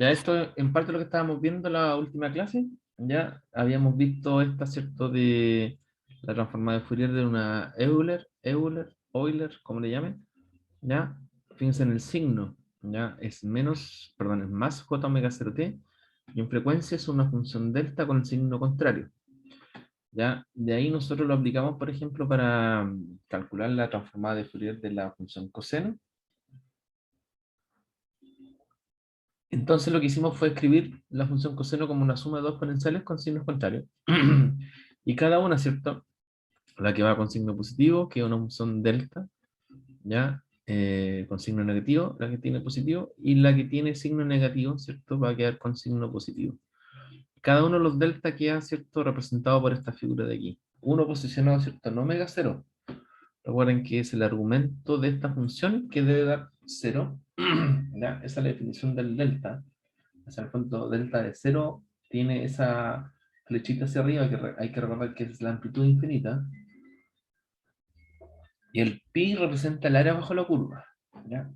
Ya esto en parte lo que estábamos viendo en la última clase, ya habíamos visto esta, ¿cierto? De la transformada de Fourier de una Euler, como le llamen, ya. Fíjense en el signo, ya es menos, perdón, es más j omega 0t, y en frecuencia es una función delta con el signo contrario. Ya, de ahí nosotros lo aplicamos, por ejemplo, para calcular la transformada de Fourier de la función coseno. Entonces lo que hicimos fue escribir la función coseno como una suma de dos exponenciales con signos contrarios. Y cada una, ¿cierto? La que va con signo positivo, que es una función delta, ¿ya? Con signo negativo, la que tiene positivo, y la que tiene signo negativo, ¿cierto? Va a quedar con signo positivo. Cada uno de los delta queda, ¿cierto? Representado por esta figura de aquí. Uno posicionado, ¿cierto? En omega cero. Recuerden que es el argumento de esta función que debe dar cero. ¿Ya? Esa es la definición del delta. O sea, el punto delta de cero tiene esa flechita hacia arriba que hay que recordar que es la amplitud infinita. Y el pi representa el área bajo la curva. ¿Ya?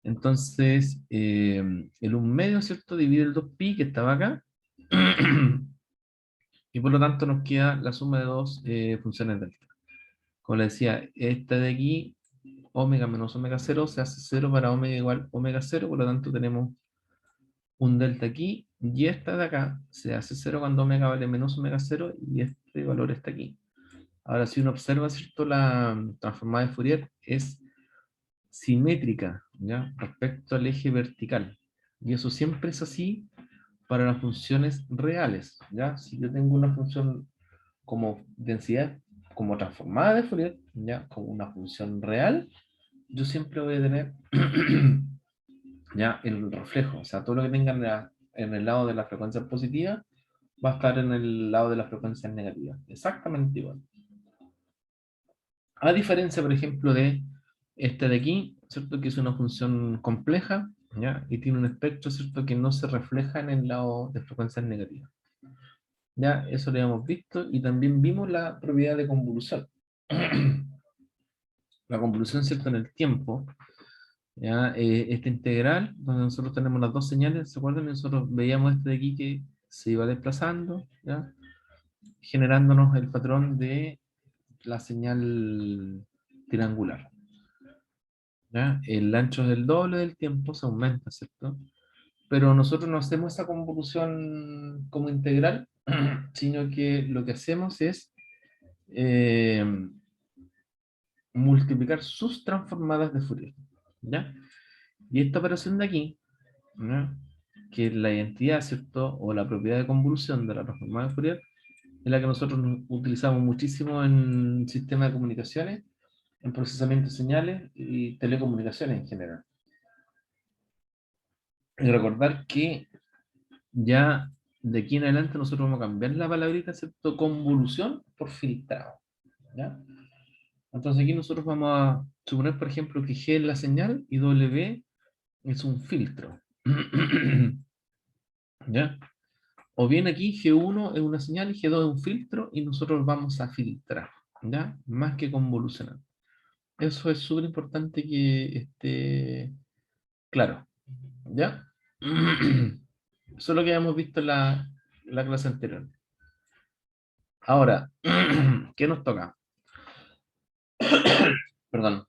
Entonces, el 1 medio, ¿cierto? Divide el 2pi que estaba acá. Y por lo tanto nos queda la suma de dos funciones delta. Como les decía, esta de aquí, omega menos omega cero, se hace 0 para omega igual omega cero, por lo tanto tenemos un delta aquí, y esta de acá se hace 0 cuando omega vale menos omega cero, y este valor está aquí. Ahora, si uno observa, ¿cierto? La transformada de Fourier es simétrica, ¿ya? Respecto al eje vertical. Y eso siempre es así para las funciones reales, ¿ya? Si yo tengo una función como densidad, como transformada de Fourier, ¿ya? Como una función real, yo siempre voy a tener ya el reflejo, o sea, todo lo que tenga en el lado de la frecuencia positiva va a estar en el lado de las frecuencias negativas, exactamente igual. A diferencia, por ejemplo, de esta de aquí, ¿cierto? Que es una función compleja, ¿ya? Y tiene un espectro, ¿cierto? Que no se refleja en el lado de frecuencias negativas. Ya, eso lo habíamos visto, y también vimos la propiedad de convolución. La convolución, ¿cierto? En el tiempo, ¿ya? Esta integral, donde nosotros tenemos las dos señales, ¿se acuerdan? Nosotros veíamos este de aquí que se iba desplazando, ¿ya? Generándonos el patrón de la señal triangular. ¿Ya? El ancho es el doble del tiempo, se aumenta, ¿cierto? Pero nosotros no hacemos esa convolución como integral, sino que lo que hacemos es eh, multiplicar sus transformadas de Fourier, ¿ya? Y esta operación de aquí, ¿ya? Que es la identidad, ¿cierto? O la propiedad de convolución de la transformada de Fourier, es la que nosotros utilizamos muchísimo en sistemas de comunicaciones, en procesamiento de señales y telecomunicaciones en general. Y recordar que ya de aquí en adelante nosotros vamos a cambiar la palabrita, ¿cierto? Convolución por filtrado, ¿ya? Entonces aquí nosotros vamos a suponer, por ejemplo, que G es la señal y W es un filtro. ¿Ya? O bien aquí G1 es una señal y G2 es un filtro, y nosotros vamos a filtrar, ¿ya? Más que convolucionar. Eso es súper importante que esté claro, ¿ya? Eso es lo que hemos visto en la clase anterior. Ahora, ¿qué nos toca? Perdón.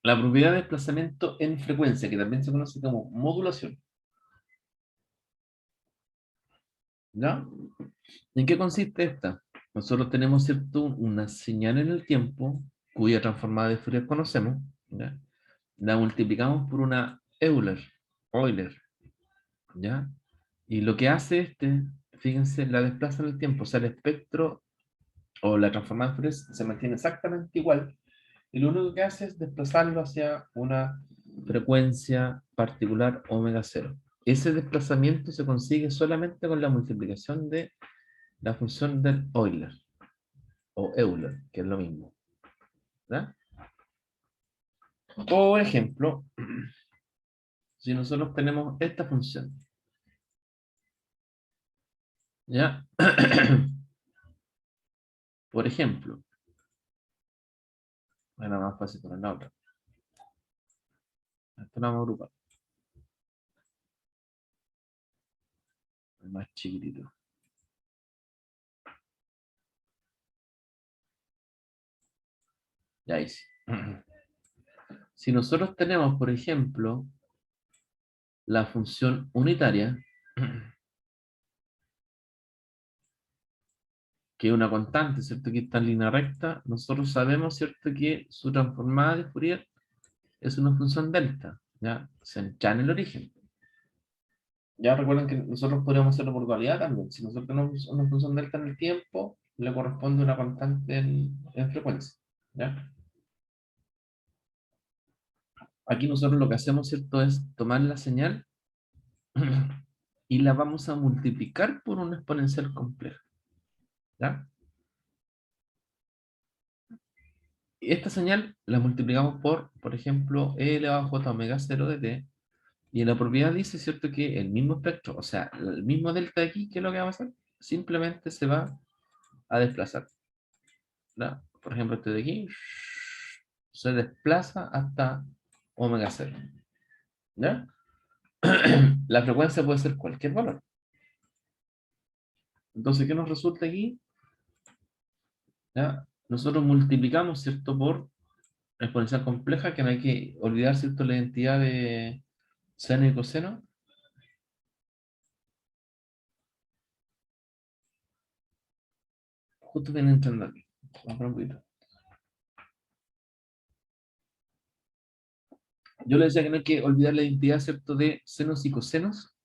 La propiedad de desplazamiento en frecuencia, que también se conoce como modulación. ¿Ya? ¿En qué consiste esta? Nosotros tenemos, ¿cierto? Una señal en el tiempo, cuya transformada de Fourier conocemos, ¿ya? La multiplicamos por una Euler, ¿ya? Y lo que hace este, fíjense, la desplaza en el tiempo, o sea, el espectro o la transformada de Fourier se mantiene exactamente igual, y lo único que hace es desplazarlo hacia una frecuencia particular omega cero. Ese desplazamiento se consigue solamente con la multiplicación de la función del Euler, o Euler, que es lo mismo, ¿ya? Por ejemplo, si nosotros tenemos esta función, ¿ya? Por ejemplo, era más fácil poner la otra. Esto lo vamos a agrupar. El más chiquitito. Ya hice. Si nosotros tenemos, por ejemplo, la función unitaria, que es una constante, ¿cierto? Que está en línea recta, nosotros sabemos, ¿cierto? Que su transformada de Fourier es una función delta, ¿ya? Ya en el origen. Ya recuerden que nosotros podríamos hacerlo por dualidad también. Si nosotros tenemos una función delta en el tiempo, le corresponde una constante en frecuencia, ¿ya? Aquí nosotros lo que hacemos, ¿cierto? Es tomar la señal y la vamos a multiplicar por una exponencial compleja, ¿ya? Esta señal la multiplicamos por ejemplo, e elevado a j omega 0 de t, y la propiedad dice, ¿cierto?, que el mismo espectro, o sea, el mismo delta de aquí, ¿qué es lo que va a pasar? Simplemente se va a desplazar, ¿ya? Por ejemplo, este de aquí se desplaza hasta omega 0, ¿ya? La frecuencia puede ser cualquier valor. Entonces, ¿qué nos resulta aquí? ¿Ya? Nosotros multiplicamos, ¿cierto?, por exponencial compleja, que no hay que olvidar, ¿cierto?, la identidad de seno y coseno. Justo viene entrando aquí. Vamos a un poquito. Yo le decía que no hay que olvidar la identidad, ¿cierto?, de senos y cosenos,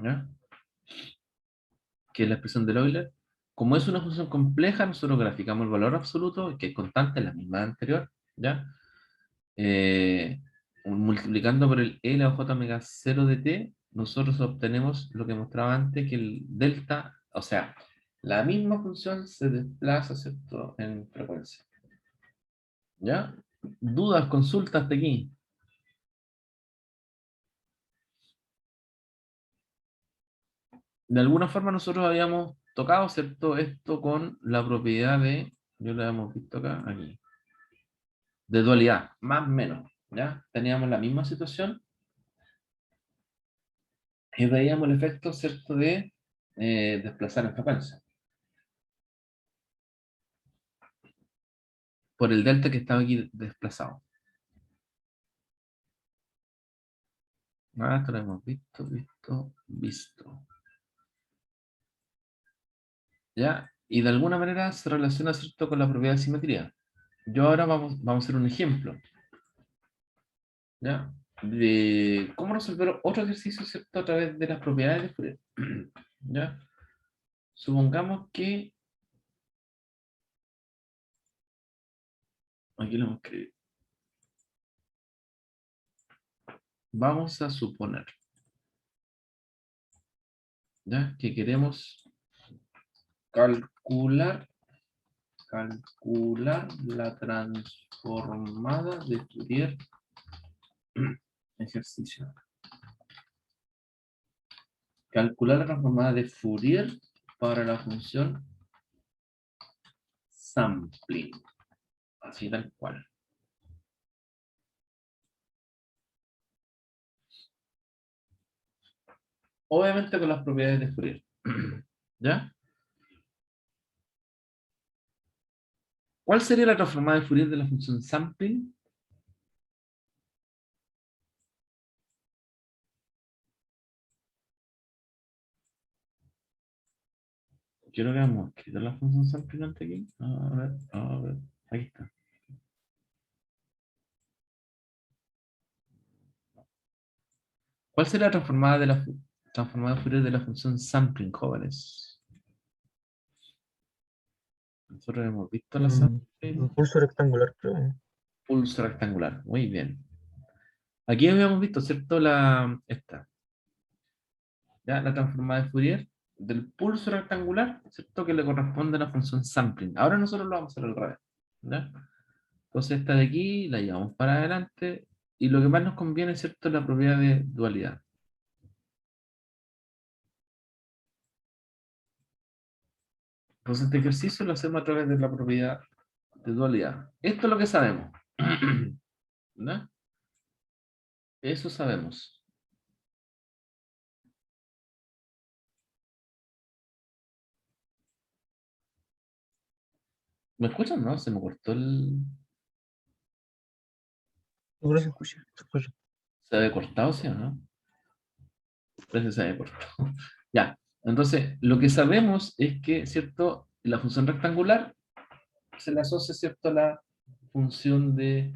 ¿ya? Que es la expresión de Euler. Como es una función compleja, nosotros graficamos el valor absoluto, que es constante, la misma anterior, ¿ya? Multiplicando por el L o J omega 0 de t, nosotros obtenemos lo que mostraba antes, que el delta, o sea, la misma función se desplaza, ¿cierto?, en frecuencia. ¿Ya? ¿Dudas, consultas de aquí? De alguna forma nosotros habíamos tocado, ¿cierto?, esto con la propiedad de, yo lo habíamos visto acá, aquí, de dualidad, más o menos, ¿ya? Teníamos la misma situación y veíamos el efecto, ¿cierto?, de desplazar en frecuencia, por el delta que estaba aquí desplazado. Ah, esto lo hemos visto. ¿Ya? Y de alguna manera se relaciona, ¿cierto?, con la propiedad de simetría. Yo ahora vamos a hacer un ejemplo, ¿ya? De cómo resolver otro ejercicio, ¿cierto?, a través de las propiedades de Fourier. ¿Ya? Supongamos que, aquí lo hemos escrito. Vamos a suponer, ¿ya?, que queremos calcular, la transformada de Fourier ejercicio. Calcular la transformada de Fourier para la función sampling. Así tal cual. Obviamente con las propiedades de Fourier. ¿Ya? ¿Cuál sería la transformada de Fourier de la función sampling? Quiero que hemos escrito la función sampling antes aquí. A ver. Aquí está. ¿Cuál sería la transformada de transformada de Fourier de la función sampling, jóvenes? Nosotros hemos visto la Un sampling. pulso rectangular, creo. Pulso rectangular. Muy bien. Aquí habíamos visto, ¿cierto? Esta. ¿Ya? La transformada de Fourier del pulso rectangular, ¿cierto?, que le corresponde a la función sampling. Ahora nosotros lo vamos a hacer al revés, ¿ya? Entonces esta de aquí la llevamos para adelante y lo que más nos conviene, ¿cierto?, es la propiedad de dualidad. Entonces este ejercicio lo hacemos a través de la propiedad de dualidad. Esto es lo que sabemos. ¿No? Eso sabemos. ¿Me escuchan? No, se me cortó el... Seguro se escucha, se escucha. ¿Se había cortado, sí o no? Parece que se había cortado. Ya, entonces, lo que sabemos es que, ¿cierto? La función rectangular se le asocia, ¿cierto? A la función de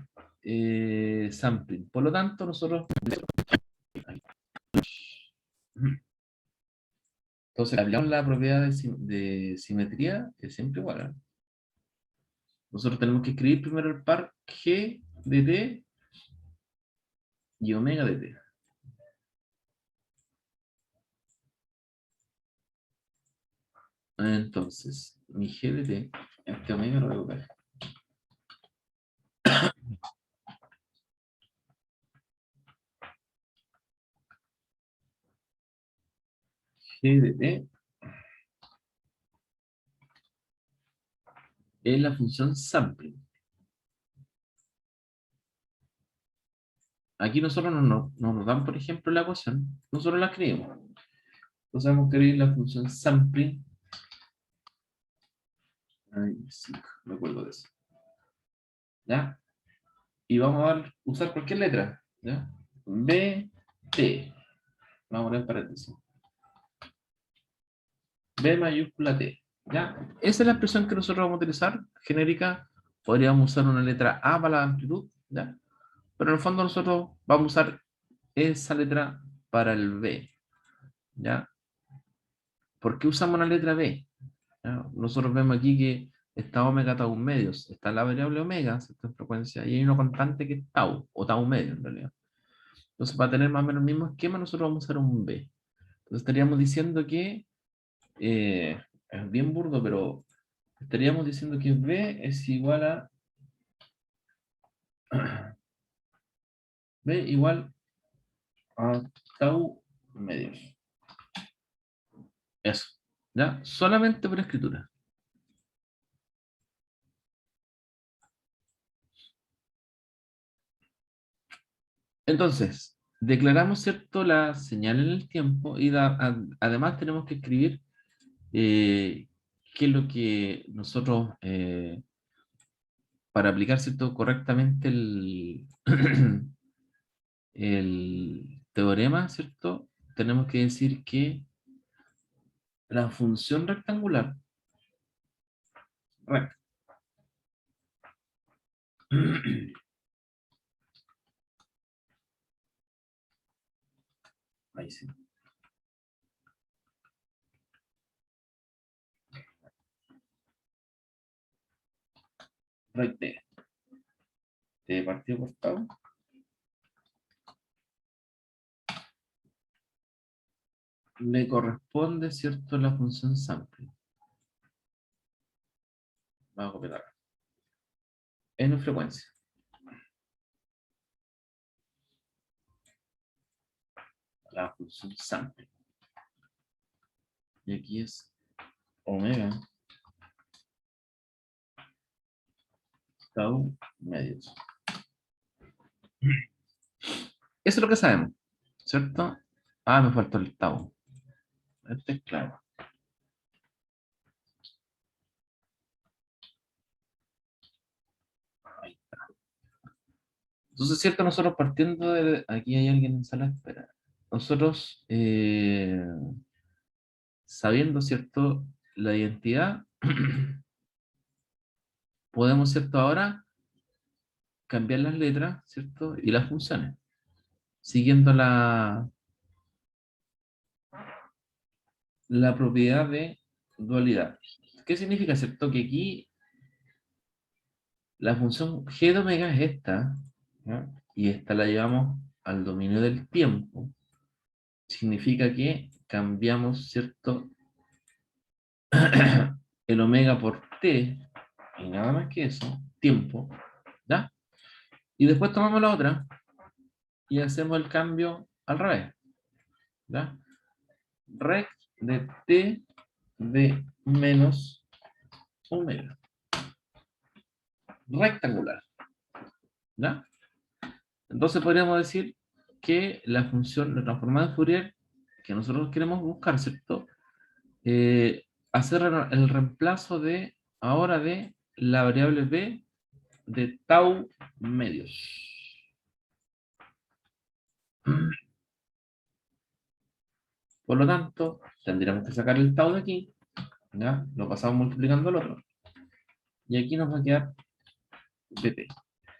sampling. Por lo tanto, nosotros... Entonces, hablamos la propiedad de simetría, que es siempre igual. ¿Eh? Nosotros tenemos que escribir primero el par G de T y omega de T. Entonces, mi G de T, este omega lo voy a buscar. G de T es la función sampling. Aquí nosotros no nos dan, por ejemplo, la ecuación, nosotros la escribimos. Entonces vamos a escribir la función sampling. Ay, sí, me acuerdo de eso. ¿Ya? Y vamos a usar cualquier letra. ¿Ya? B, T. Vamos a poner en paréntesis. B mayúscula T. ¿Ya? Esa es la expresión que nosotros vamos a utilizar, genérica. Podríamos usar una letra A para la amplitud, ¿ya? Pero en el fondo nosotros vamos a usar esa letra para el B, ¿ya? ¿Por qué usamos la letra B? ¿Ya? Nosotros vemos aquí que está omega tau medios, está la variable omega, ¿cierto? En frecuencia, y hay una constante que es tau, o tau medio en realidad. Entonces, para tener más o menos el mismo esquema, nosotros vamos a usar un B. Entonces, estaríamos diciendo que, es bien burdo, pero estaríamos diciendo que B es igual a B igual a tau medios. Eso, ¿ya? Solamente por escritura. Entonces, declaramos, ¿cierto?, la señal en el tiempo y además tenemos que escribir qué es lo que nosotros, para aplicar, ¿cierto?, correctamente el teorema, ¿cierto?, tenemos que decir que la función rectangular, rec, ahí sí, rec de partido cortado, le corresponde, ¿cierto?, la función sample. Vamos a copiar en frecuencia. La función sample. Y aquí es omega tau medios. Eso es lo que sabemos, ¿cierto? Ah, me faltó el tau. Este es claro. Ahí está. Entonces, ¿cierto? Nosotros partiendo de... Aquí hay alguien en sala de espera. Nosotros, sabiendo, ¿cierto?, la identidad, podemos, ¿cierto?, ahora cambiar las letras, ¿cierto?, y las funciones, siguiendo la propiedad de dualidad. ¿Qué significa, cierto? Que aquí la función g de omega es esta, ¿ya? Y esta la llevamos al dominio del tiempo. Significa que cambiamos, ¿cierto?, el omega por t, y nada más que eso, tiempo, ¿ya? Y después tomamos la otra y hacemos el cambio al revés, ¿ya? Rec de t de menos omega. Rectangular. ¿Ya? Entonces podríamos decir que la función, la transformada de Fourier que nosotros queremos buscar, ¿cierto? Hacer el reemplazo de, ahora de la variable b de tau medios. Por lo tanto, tendríamos que sacar el tau de aquí, ¿ya? Lo pasamos multiplicando al otro. Y aquí nos va a quedar dt.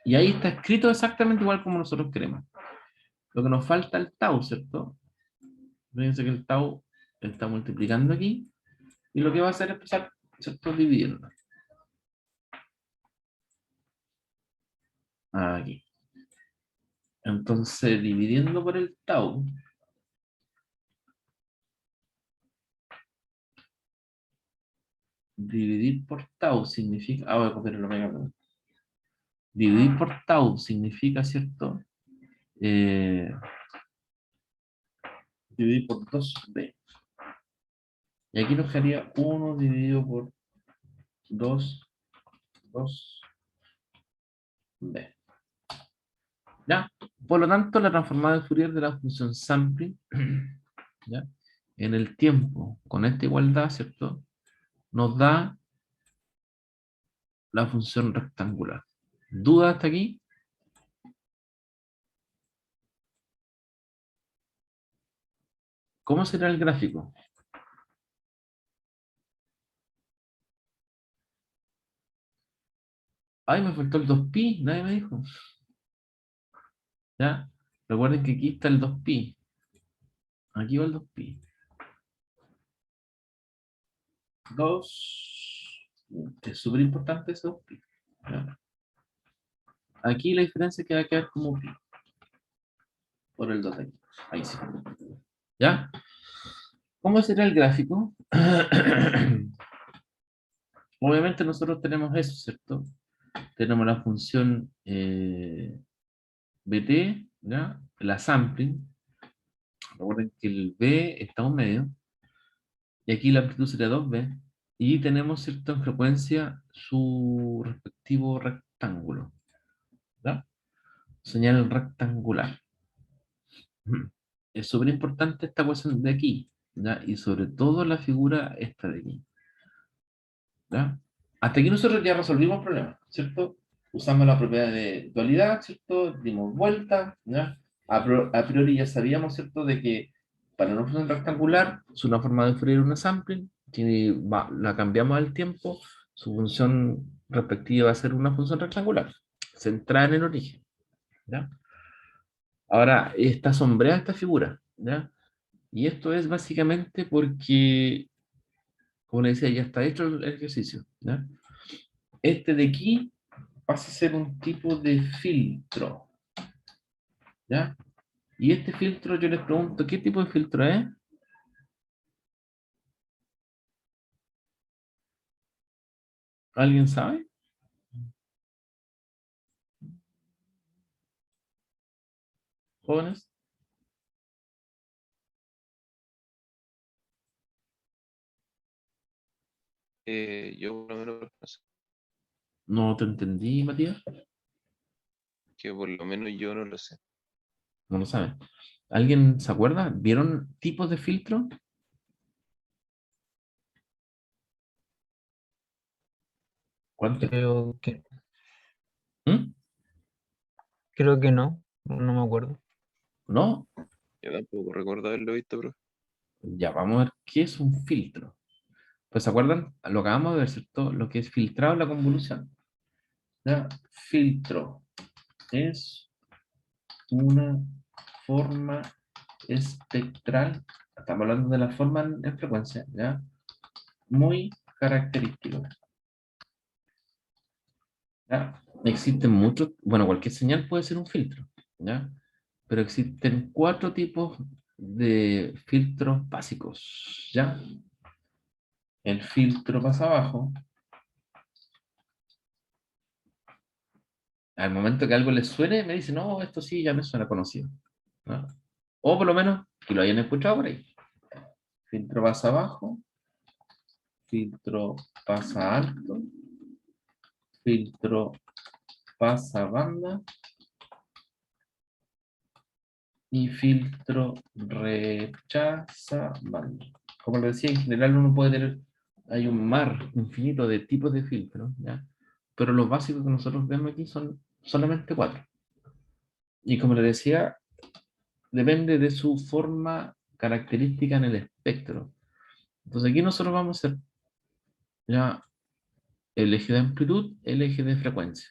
Y ahí está escrito exactamente igual como nosotros queremos. Lo que nos falta es el tau, ¿cierto? Fíjense que el tau está multiplicando aquí. Y lo que va a hacer es pasar, ¿cierto? Dividiendo. Aquí. Entonces, dividiendo por el tau, dividir por tau significa, voy a copiar el omega, perdón. Dividir por tau significa, ¿cierto? Dividir por 2b. Y aquí nos quedaría 1 dividido por 2, 2b. ¿Ya? Por lo tanto, la transformada de Fourier de la función sampling, ¿ya? En el tiempo, con esta igualdad, ¿cierto? Nos da la función rectangular. ¿Duda hasta aquí? ¿Cómo será el gráfico? Ay, me faltó el 2pi, nadie me dijo. ¿Ya? Recuerden que aquí está el 2pi. Aquí va el 2pi. 2. Es súper importante ese 2pi. ¿Ya? Aquí la diferencia es que va a quedar como pi. Por el 2 de aquí. Ahí sí. ¿Ya? ¿Cómo será el gráfico? Obviamente nosotros tenemos eso, ¿cierto? Tenemos la función bt, ¿ya? La sampling. Recuerden que el b está a un medio. Y aquí la amplitud sería 2b. Y tenemos, ¿cierto? En frecuencia su respectivo rectángulo. ¿Ya? Señal rectangular. Es súper importante esta cuestión de aquí, ¿ya? Y sobre todo la figura esta de aquí, ¿ya? Hasta aquí nosotros ya resolvimos el problema, ¿cierto? Usamos la propiedad de dualidad, ¿cierto? Dimos vuelta, ¿ya? A priori ya sabíamos, ¿cierto? De que para una función rectangular, una forma de Fourier una sampling, si la cambiamos al tiempo, su función respectiva va a ser una función rectangular, centrada en el origen, ¿ya? Ahora, está sombreada esta figura, ¿ya? Y esto es básicamente porque, como le decía, ya está hecho el ejercicio, ¿ya? Este de aquí pasa a ser un tipo de filtro, ¿ya? Y este filtro, yo les pregunto, ¿qué tipo de filtro es? ¿Alguien sabe? ¿Jóvenes? Yo por lo menos no sé, No te entendí, Matías. que por lo menos yo no lo sé. No lo saben. ¿Alguien se acuerda? ¿Vieron tipos de filtro? ¿Cuántos? Creo que, ¿Mm? creo que no, no me acuerdo. ¿No? Yo tampoco recuerdo haberlo visto, pero Ya, vamos a ver qué es un filtro. Pues, ¿se acuerdan? Lo acabamos de ver, ¿cierto? Lo que es filtrado en la convolución. ¿Ya? Filtro es una forma espectral, estamos hablando de la forma en frecuencia, ¿ya? Muy característico, ¿ya? Existen muchos, bueno, cualquier señal puede ser un filtro, ¿ya? Pero existen 4 tipos de filtros básicos, ¿ya? El filtro pasa abajo, al momento que algo les suene, me dice, no, esto sí ya me suena conocido, ¿no? O por lo menos que lo hayan escuchado por ahí. Filtro pasa abajo, filtro pasa alto, filtro pasa banda y filtro rechaza banda. Como les decía, en general uno puede tener, hay un mar infinito de tipos de filtros, ¿ya? Pero los básicos que nosotros vemos aquí son solamente 4. Y como les decía, depende de su forma característica en el espectro. Entonces aquí nosotros vamos a hacer ya el eje de amplitud, el eje de frecuencia.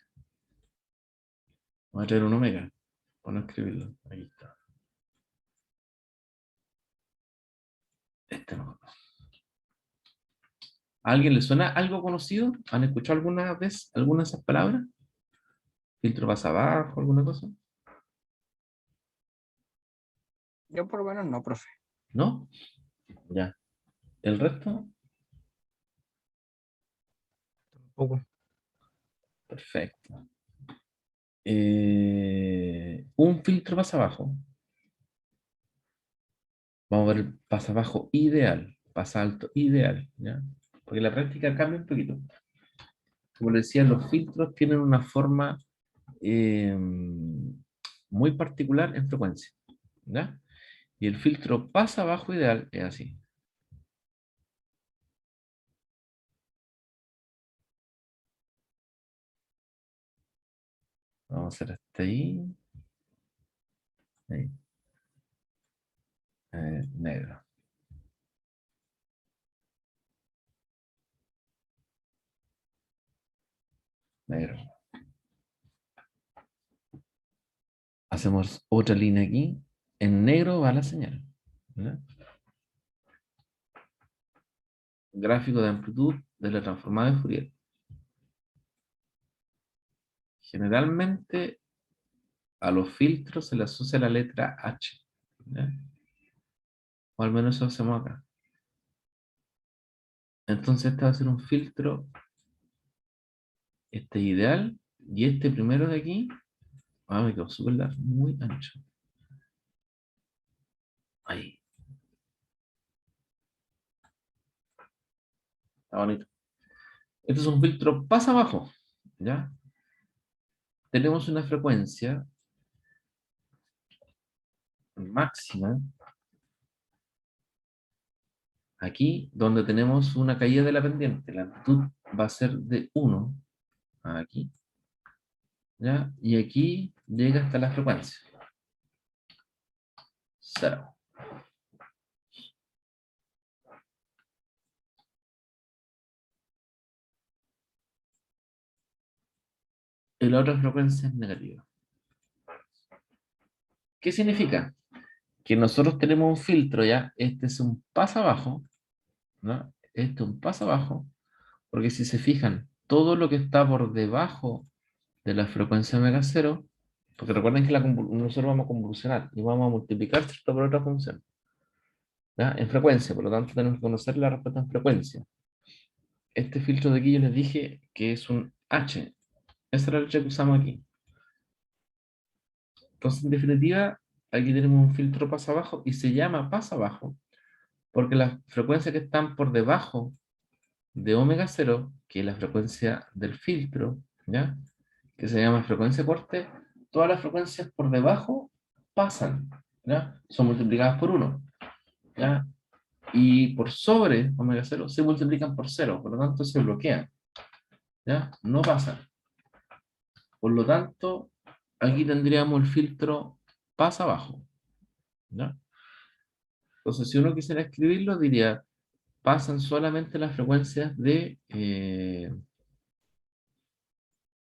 Vamos a traer un omega, para no escribirlo. Ahí está. Este no. ¿A alguien le suena algo conocido? ¿Han escuchado alguna vez alguna de esas palabras? ¿Filtro pasa abajo, alguna cosa? Yo por lo menos no, profe. ¿No? Ya. ¿El resto? Tampoco. Perfecto. Un filtro pasa abajo. Vamos a ver el pasa abajo ideal, pasa alto ideal, ¿ya? Porque la práctica cambia un poquito. Como les decía, los filtros tienen una forma muy particular en frecuencia, ¿ya? Y el filtro pasa abajo ideal es así. Vamos a hacer hasta ahí. Ahí. Negro. Negro. Hacemos otra línea aquí. En negro va la señal, ¿ya? Gráfico de amplitud de la transformada de Fourier. Generalmente a los filtros se le asocia la letra H, ¿ya? O al menos eso hacemos acá. Entonces este va a ser un filtro, este ideal, y este primero de aquí, me quedó súper largo, muy ancho. Ahí, está bonito. Este es un filtro pasa abajo, ¿ya? Tenemos una frecuencia máxima aquí, donde tenemos una caída de la pendiente. La amplitud va a ser de 1 aquí, ¿ya? Y aquí llega hasta la frecuencia 0. Y la otra frecuencia es negativa. ¿Qué significa? Que nosotros tenemos un filtro, ¿ya? Este es un paso abajo, ¿no? Este es un paso abajo, porque si se fijan, todo lo que está por debajo de la frecuencia omega cero, porque recuerden que nosotros vamos a convolucionar y vamos a multiplicar esto por otra función, ¿ya? En frecuencia, por lo tanto tenemos que conocer la respuesta en frecuencia. Este filtro de aquí yo les dije que es un H. Esa es la letra que usamos aquí. Entonces, en definitiva, aquí tenemos un filtro paso abajo y se llama paso abajo porque las frecuencias que están por debajo de omega cero, que es la frecuencia del filtro, ¿ya? Que se llama frecuencia corte, todas las frecuencias por debajo pasan, ¿ya? Son multiplicadas por 1, ¿ya? Y por sobre omega cero se multiplican por 0, por lo tanto se bloquean, ¿ya? No pasan. Por lo tanto, aquí tendríamos el filtro pasa abajo, ¿ya? Entonces, si uno quisiera escribirlo, diría, pasan solamente las frecuencias de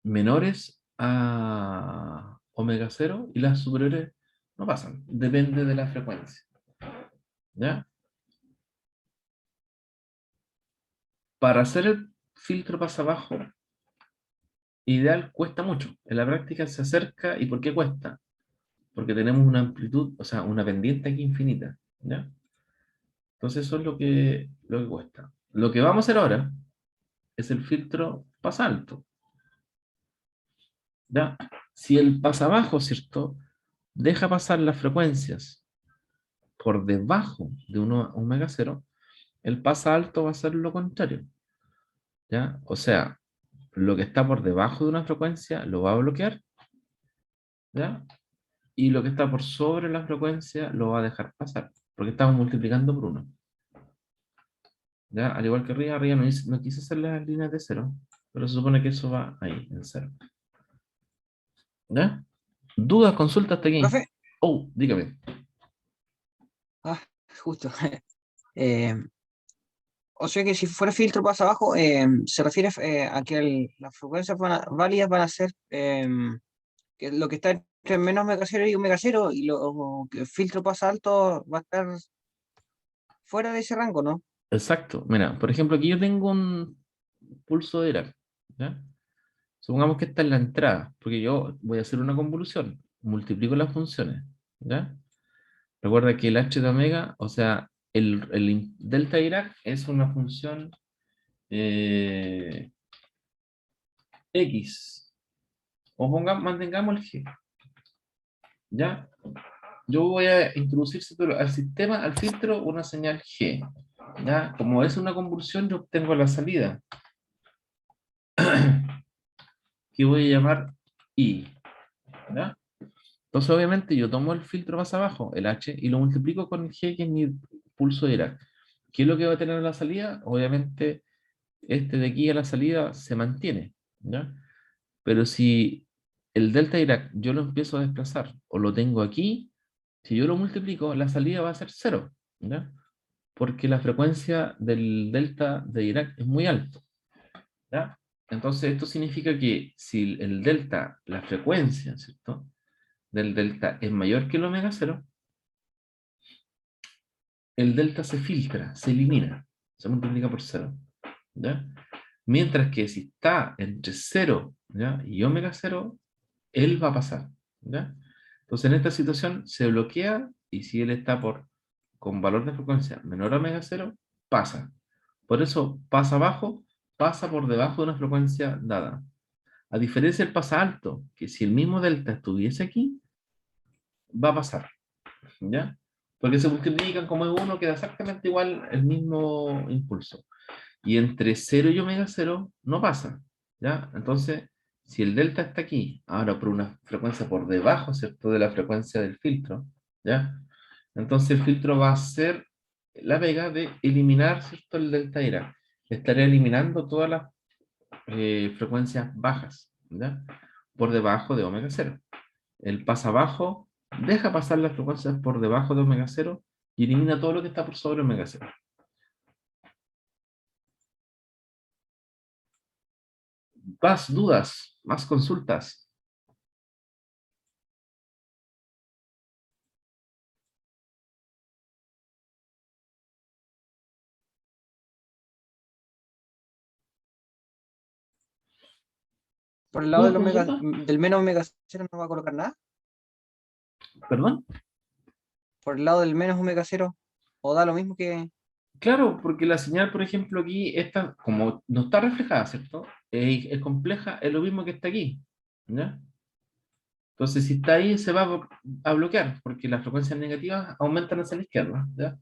menores a omega cero y las superiores no pasan. Depende de la frecuencia. ¿Ya? Para hacer el filtro pasa abajo, ideal cuesta mucho. En la práctica se acerca. ¿Y por qué cuesta? Porque tenemos una amplitud, o sea, una pendiente aquí infinita. ¿Ya? Entonces eso es lo que cuesta. Lo que vamos a hacer ahora es el filtro pasa alto. ¿Ya? Si el pasa abajo, ¿cierto? Deja pasar las frecuencias por debajo de 1 omega cero, El pasa alto va a ser lo contrario, ¿ya? O sea, lo que está por debajo de una frecuencia lo va a bloquear, ¿ya? Y lo que está por sobre la frecuencia lo va a dejar pasar, porque estamos multiplicando por uno, ¿ya? Al igual que arriba no quise hacer las líneas de cero, pero se supone que eso va ahí, en cero, ¿ya? ¿Dudas, consultas hasta aquí? Profe, Oh, dígame. justo. Eh, o sea que si fuera filtro pasa abajo, se refiere a que las frecuencias válidas van a ser que lo que está entre menos omega cero y omega cero, y lo que el filtro pasa alto va a estar fuera de ese rango, ¿no? Exacto. Mira, por ejemplo, aquí yo tengo un pulso de Dirac, ¿ya? Supongamos que esta es la entrada, porque yo voy a hacer una convolución, multiplico las funciones, ¿ya? Recuerda que el h de omega, o sea, el delta Dirac es una función x, o mantengamos el g, ¿ya? Yo voy a introducir al sistema, al filtro, una señal g, ¿ya? Como es una convolución, yo obtengo la salida, que voy a llamar i, ¿ya? Entonces, obviamente, yo tomo el filtro más abajo, el h, y lo multiplico con el g, que es mi pulso de Dirac. ¿Qué es lo que va a tener en la salida? Obviamente, este de aquí a la salida se mantiene, ¿ya? Pero si el delta Dirac yo lo empiezo a desplazar, o lo tengo aquí, si yo lo multiplico, la salida va a ser cero, ¿ya? Porque la frecuencia del delta de Dirac es muy alto, ¿ya? Entonces, esto significa que si el delta, la frecuencia, ¿cierto?, del delta es mayor que el omega cero, el delta se filtra, se elimina, se multiplica por cero, ¿ya? Mientras que si está entre cero, ¿ya?, y omega cero, él va a pasar, ¿ya? Entonces en esta situación se bloquea, y si él está con valor de frecuencia menor a omega cero, pasa. Por eso pasa abajo, pasa por debajo de una frecuencia dada. A diferencia del pasa alto, que si el mismo delta estuviese aquí, va a pasar, ¿ya? Porque se multiplican como es uno, queda exactamente igual el mismo impulso. Y entre cero y omega cero no pasa, ¿ya? Entonces, si el delta está aquí, ahora por una frecuencia por debajo, ¿cierto?, de la frecuencia del filtro, ¿ya? Entonces el filtro va a hacer la pega de eliminar, ¿cierto?, el delta Dirac. Estaría eliminando todas las frecuencias bajas, ¿ya?, por debajo de omega cero. El pasa abajo deja pasar las frecuencias por debajo de omega cero y elimina todo lo que está por sobre omega cero. Más dudas, más consultas. Por el lado ¿Dudas, consultas? del menos omega cero no va a colocar nada. ¿Perdón? Por el lado del menos omega cero, o da lo mismo que. Claro, porque la señal, por ejemplo, aquí, esta, como no está reflejada, ¿cierto? Es compleja, es lo mismo que está aquí, ¿ya? Entonces, si está ahí, se va a bloquear, porque las frecuencias negativas aumentan hacia la izquierda, ¿ya?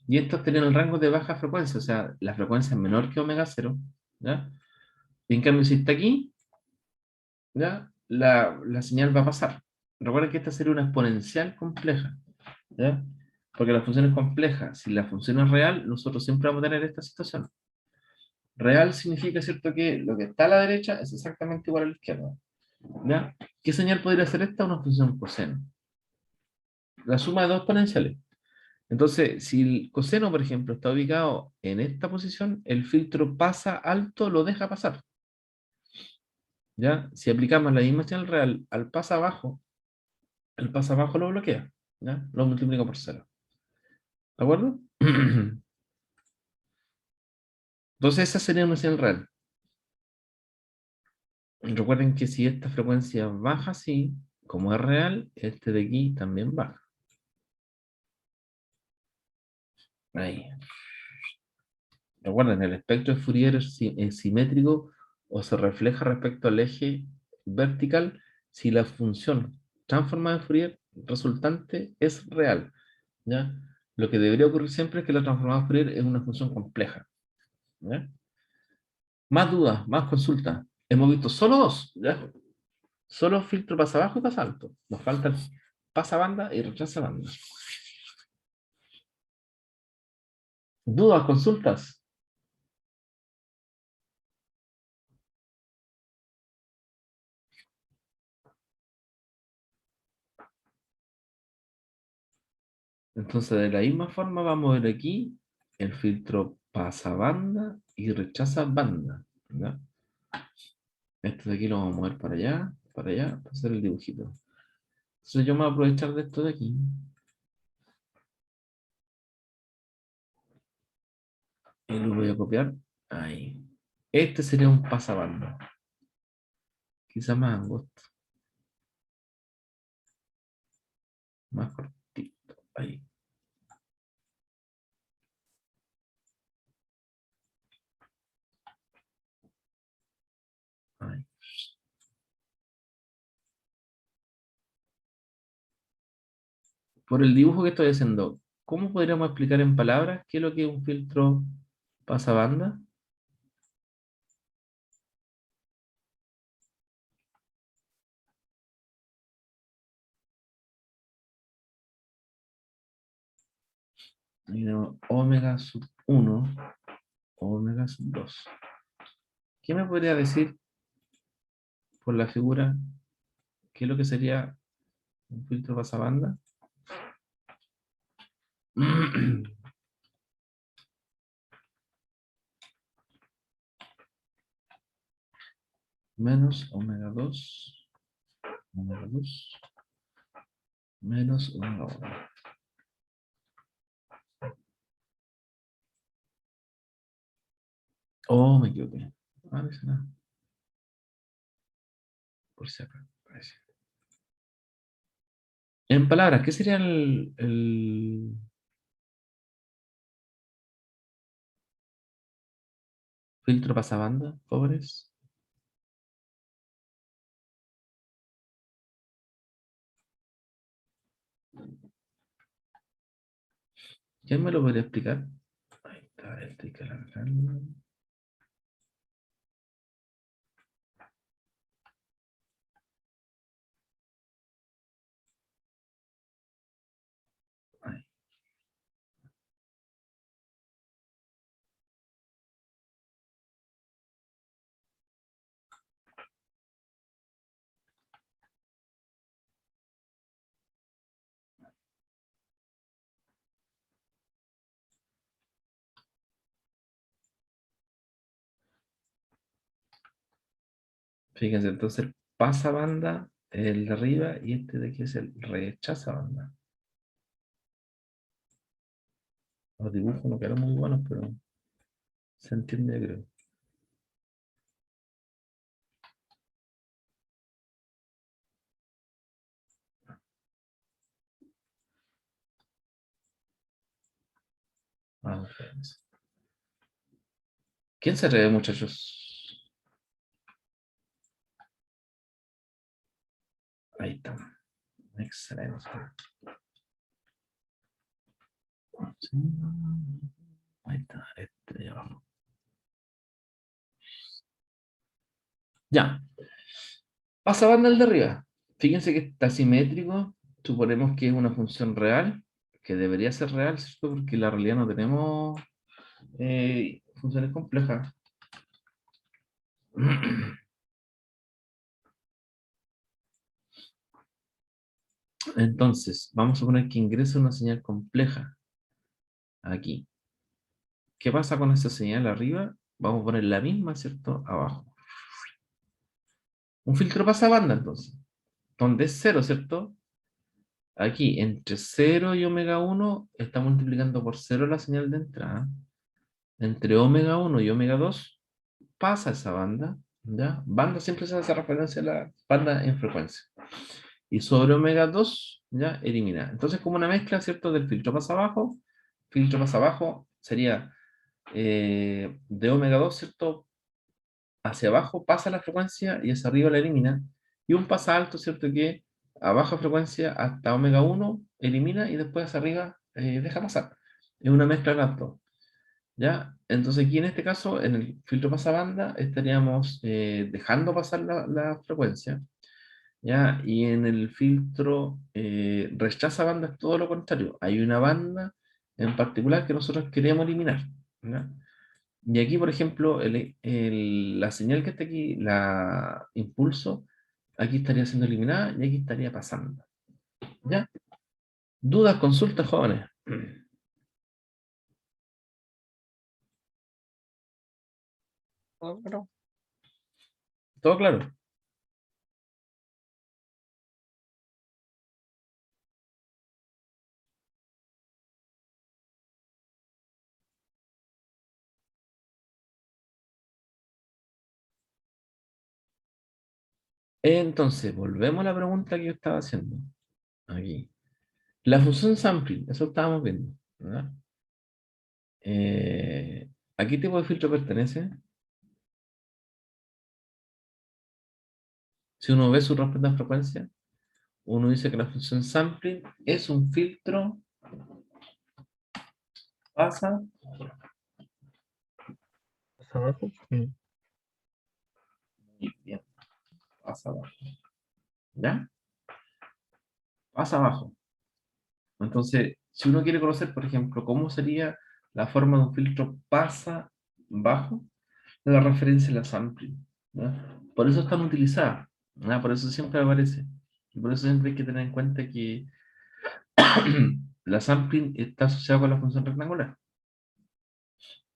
Y estos tienen el rango de baja frecuencia, o sea, la frecuencia es menor que omega cero, ¿ya? Y en cambio, si está aquí, ¿ya?, la señal va a pasar. Recuerda que esta sería una exponencial compleja, ¿ya? Porque la función es compleja. Si la función es real, nosotros siempre vamos a tener esta situación. Real significa, ¿cierto?, que lo que está a la derecha es exactamente igual a la izquierda, ¿ya? ¿Qué señal podría ser esta? Una función coseno. La suma de dos exponenciales. Entonces, si el coseno, por ejemplo, está ubicado en esta posición, el filtro pasa alto, lo deja pasar, ¿ya? Si aplicamos la misma señal real al pasa abajo, el pasa abajo lo bloquea, ¿ya? Lo multiplica por cero. ¿De acuerdo? Entonces, esa sería una señal real. Recuerden que si esta frecuencia baja así, como es real, este de aquí también baja. Ahí. Recuerden, el espectro de Fourier es simétrico o se refleja respecto al eje vertical si la función transformada de Fourier resultante es real, ¿ya? Lo que debería ocurrir siempre es que la transformada de Fourier es una función compleja. ¿Ya? Más dudas, más consultas. Hemos visto solo dos, ¿ya? Solo filtro pasa abajo y pasa alto. Nos faltan pasa banda y rechaza banda. ¿Dudas, consultas? Entonces, de la misma forma vamos a ver aquí el filtro pasa banda y rechaza banda. ¿Ya? Esto de aquí lo vamos a mover para allá, para hacer el dibujito. Entonces yo me voy a aprovechar de esto de aquí. Y lo voy a copiar ahí. Este sería un pasabanda. Quizá más angosto. Más cortito. Ahí. Ahí. Por el dibujo que estoy haciendo, ¿cómo podríamos explicar en palabras qué es lo que es un filtro pasabanda? Ahí tenemos omega sub 1, omega sub 2. ¿Qué me podría decir por la figura qué es lo que sería un filtro pasabanda? Menos omega 2, menos omega 1. Oh, me equivoqué. Ah, no dice nada. Por si acaso. Parece. En palabras, ¿qué sería el filtro pasabanda, pobres? ¿Quién me lo podría explicar? Ahí está, este hay que alargarlo. Ahí. Fíjense, entonces el pasabanda, el de arriba, y este de aquí es el rechaza banda. Los dibujos no quedaron muy buenos, pero se entiende, creo. Vamos a ver eso. ¿Quién se atreve, muchachos? Ahí está. Excelente. Sí. Ahí está, este de abajo. Ya. Pasabanda el de arriba. Fíjense que está simétrico. Suponemos que es una función real, que debería ser real, ¿cierto? Porque en la realidad no tenemos funciones complejas. Entonces, vamos a poner que ingresa una señal compleja aquí. ¿Qué pasa con esa señal arriba? Vamos a poner la misma, ¿cierto? Abajo. Un filtro pasabanda, entonces. Donde es 0, ¿cierto? Aquí, entre 0 y omega 1, está multiplicando por 0 la señal de entrada. Entre omega 1 y omega 2, pasa esa banda. ¿Ya? Banda siempre se hace referencia a la banda en frecuencia. Y sobre omega 2, ya, elimina. Entonces, como una mezcla, ¿cierto? Del filtro más abajo sería de omega 2, ¿cierto? Hacia abajo pasa la frecuencia y hacia arriba la elimina. Y un pasa alto, ¿cierto? Que a baja frecuencia hasta omega 1 elimina y después hacia arriba deja pasar. Es una mezcla de las dos. ¿Ya? Entonces aquí en este caso, en el filtro pasabanda, estaríamos dejando pasar la frecuencia. ¿Ya? Y en el filtro rechaza banda es todo lo contrario. Hay una banda en particular que nosotros queremos eliminar. ¿Ya? Y aquí, por ejemplo, la señal que está aquí, la impulso, aquí estaría siendo eliminada y aquí estaría pasando. ¿Ya? ¿Dudas, consultas, jóvenes? Pero, ¿Todo claro? Entonces, volvemos a la pregunta que yo estaba haciendo. Aquí. La función sampling, eso estábamos viendo. ¿Verdad? ¿A qué tipo de filtro pertenece? Si uno ve su respuesta en frecuencia, uno dice que la función sampling es un filtro pasa ¿Pasa abajo? y bien, pasa abajo. ¿Ya? Pasa abajo. Entonces, si uno quiere conocer, por ejemplo, cómo sería la forma de un filtro pasa bajo, la referencia es la sampling. ¿Ya? Por eso están utilizadas. ¿Ya? Por eso siempre aparece. Y por eso siempre hay que tener en cuenta que la sampling está asociada con la función rectangular.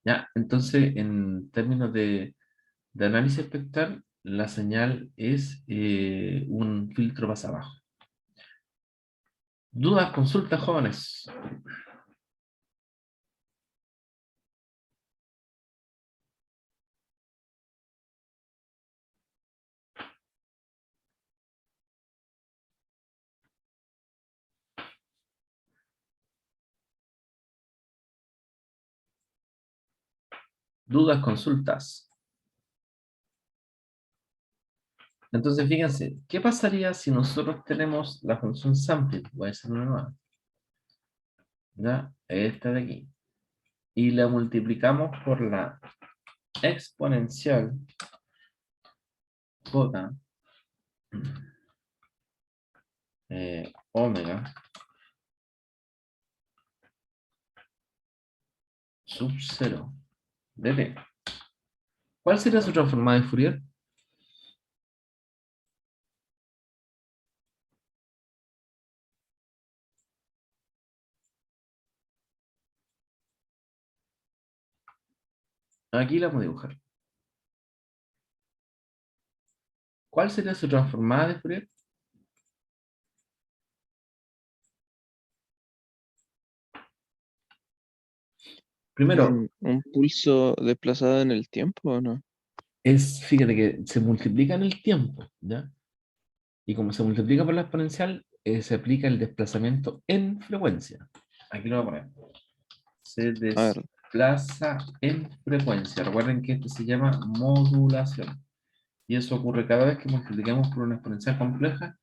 ¿Ya? Entonces, en términos de análisis espectral, la señal es un filtro pasa abajo. ¿Dudas, consultas, jóvenes? ¿Dudas, consultas? Entonces, fíjense, ¿qué pasaría si nosotros tenemos la función sampling? Voy a hacer una nueva, ¿ya? Esta de aquí. Y la multiplicamos por la exponencial j omega sub 0 de t. ¿Cuál sería su transformada de Fourier? Aquí la vamos a dibujar. ¿Cuál sería su transformada de Fourier? Primero, Un pulso desplazado en el tiempo, ¿o no? fíjate que se multiplica en el tiempo, ¿ya? Y como se multiplica por la exponencial, se aplica el desplazamiento en frecuencia. Aquí lo voy a poner. Se A ver, desplaza en frecuencia. Recuerden que esto se llama modulación. Y eso ocurre cada vez que multiplicamos por una exponencial compleja.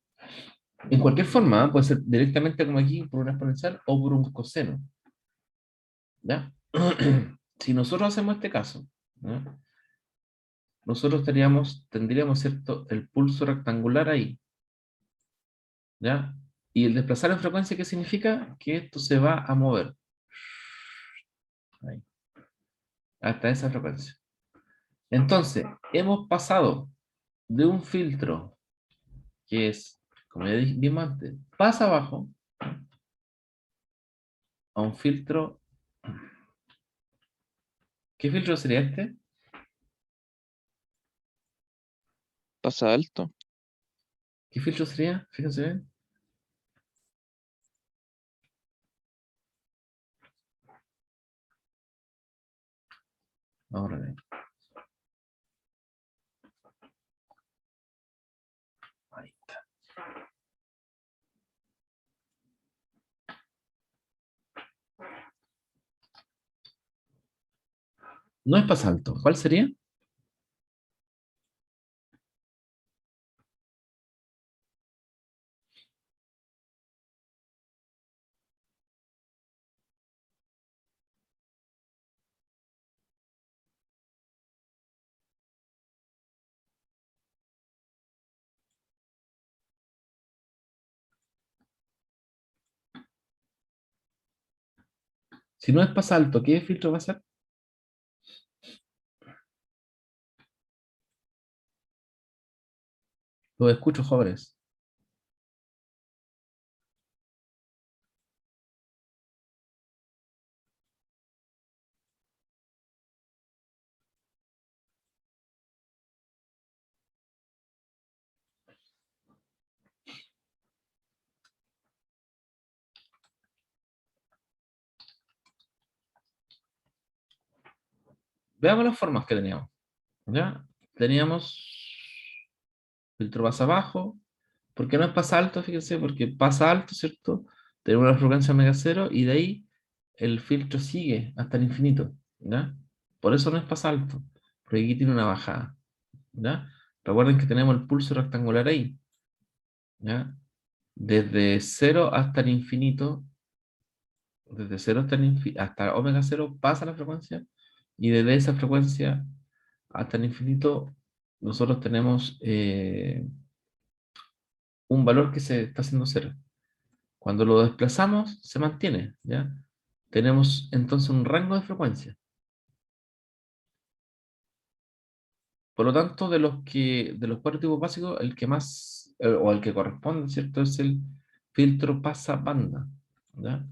En cualquier forma, puede ser directamente como aquí, por una exponencial o por un coseno. ¿Ya? Si nosotros hacemos este caso, ¿ya? Nosotros tendríamos, ¿cierto?, el pulso rectangular ahí. ¿Ya? Y el desplazar en frecuencia, ¿qué significa? Que esto se va a mover. Ahí, hasta esa frecuencia. Entonces, hemos pasado de un filtro que es, como ya dijimos antes, pasa abajo, a un filtro. ¿Qué filtro sería este? pasa alto. ¿Qué filtro sería? Fíjense bien. Ahora bien. Ahí está. No es pasa alto. ¿Cuál sería? Si no es pasalto, ¿qué filtro va a ser? Los escucho, jóvenes. Veamos las formas que teníamos. ¿Ya? Teníamos filtro pasa abajo. ¿Por qué no es pasa alto? Fíjense, porque pasa alto, ¿cierto? Tenemos la frecuencia omega cero y de ahí el filtro sigue hasta el infinito. ¿Ya? Por eso no es pasa alto, porque aquí tiene una bajada. ¿Ya? Recuerden que tenemos el pulso rectangular ahí. ¿Ya? Desde cero hasta el infinito, desde cero hasta omega cero pasa la frecuencia y desde esa frecuencia hasta el infinito nosotros tenemos un valor que se está haciendo cero. Cuando lo desplazamos se mantiene, ¿ya? Tenemos entonces un rango de frecuencia. Por lo tanto, de los cuatro tipos básicos, el que más, o el que corresponde, ¿cierto? Es el filtro pasabanda, ¿ya?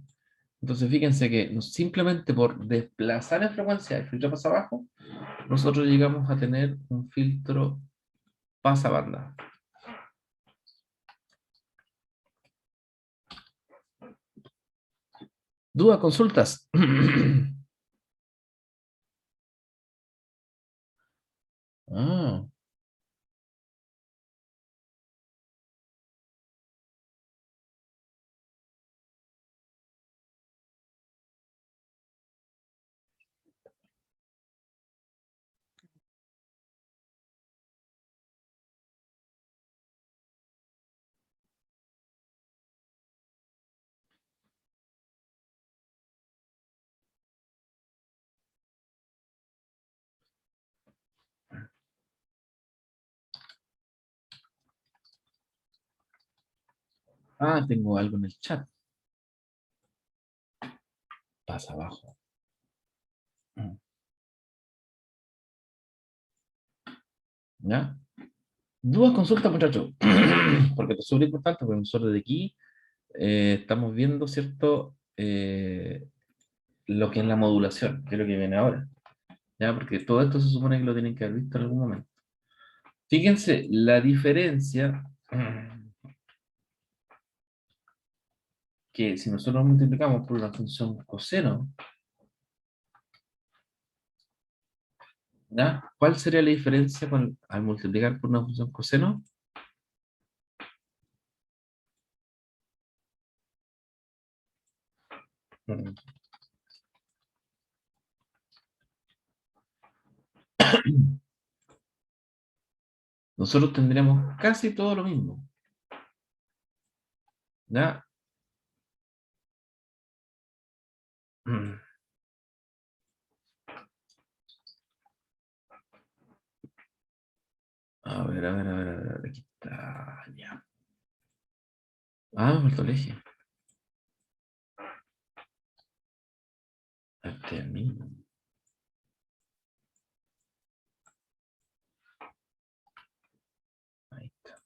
Entonces, fíjense que simplemente por desplazar en frecuencia el filtro pasa abajo, nosotros llegamos a tener un filtro pasabanda. ¿Dudas, consultas? Ah, tengo algo en el chat. Pasa abajo. ¿Ya? Dudas, consultas, muchachos. Porque esto es súper importante, porque nosotros de aquí estamos viendo, ¿cierto? Lo que es la modulación, que es lo que viene ahora. ¿Ya? Porque todo esto se supone que lo tienen que haber visto en algún momento. Fíjense, la diferencia que si nosotros multiplicamos por una función coseno, ¿ya? ¿Cuál sería la diferencia al multiplicar por una función coseno? Nosotros tendríamos casi todo lo mismo. ¿Ya? A ver, a ver, a ver, a ver, aquí está, ya. Me faltó el eje. Este mismo. Ahí está.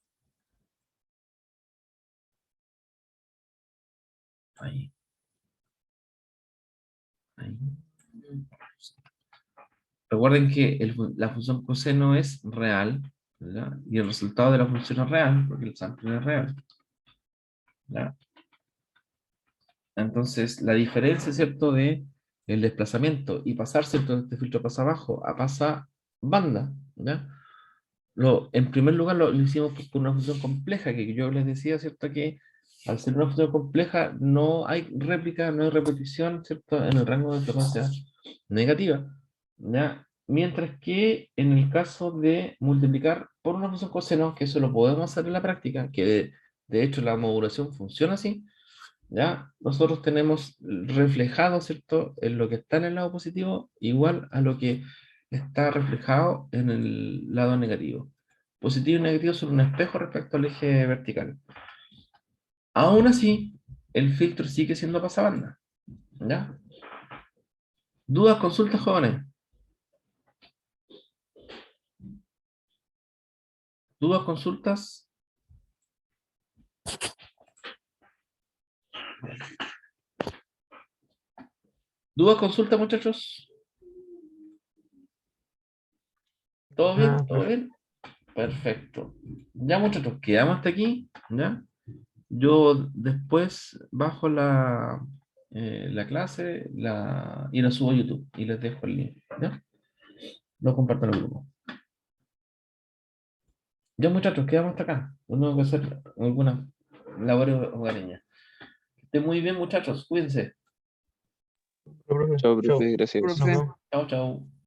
Ahí. Ahí. Recuerden que la función coseno es real, ¿verdad? Y el resultado de la función es real, porque el sample es real. ¿Ya? Entonces, la diferencia, ¿cierto?, de el desplazamiento y pasar, ¿cierto?, de este filtro pasa abajo a pasa banda, ¿ya? En primer lugar lo hicimos por una función compleja, que yo les decía, ¿cierto?, que al ser una función compleja no hay réplica, no hay repetición, ¿cierto?, en el rango de frecuencia negativa, ¿ya? Mientras que en el caso de multiplicar por una función coseno, que eso lo podemos hacer en la práctica, que de hecho la modulación funciona así, ¿ya? Nosotros tenemos reflejado, ¿cierto?, en lo que está en el lado positivo, igual a lo que está reflejado en el lado negativo. Positivo y negativo son un espejo respecto al eje vertical. Aún así, el filtro sigue siendo pasabanda, ¿ya? ¿Dudas, consultas, jóvenes? ¿Dudas, consultas? ¿Dudas, consultas, muchachos? ¿Todo bien? Ah, ¿Todo bien? Perfecto. Ya, muchachos, quedamos hasta aquí. ¿Ya? Yo después bajo la clase y la subo a YouTube y les dejo el link. ¿Ya? Lo comparto en el grupo. Ya, muchachos, quedamos hasta acá. No tengo que hacer algunas labores hogareñas. Que estén muy bien, muchachos. Cuídense. profe. Chao, Chao. profe, gracias. Nos Profe. vemos. Chao, chao.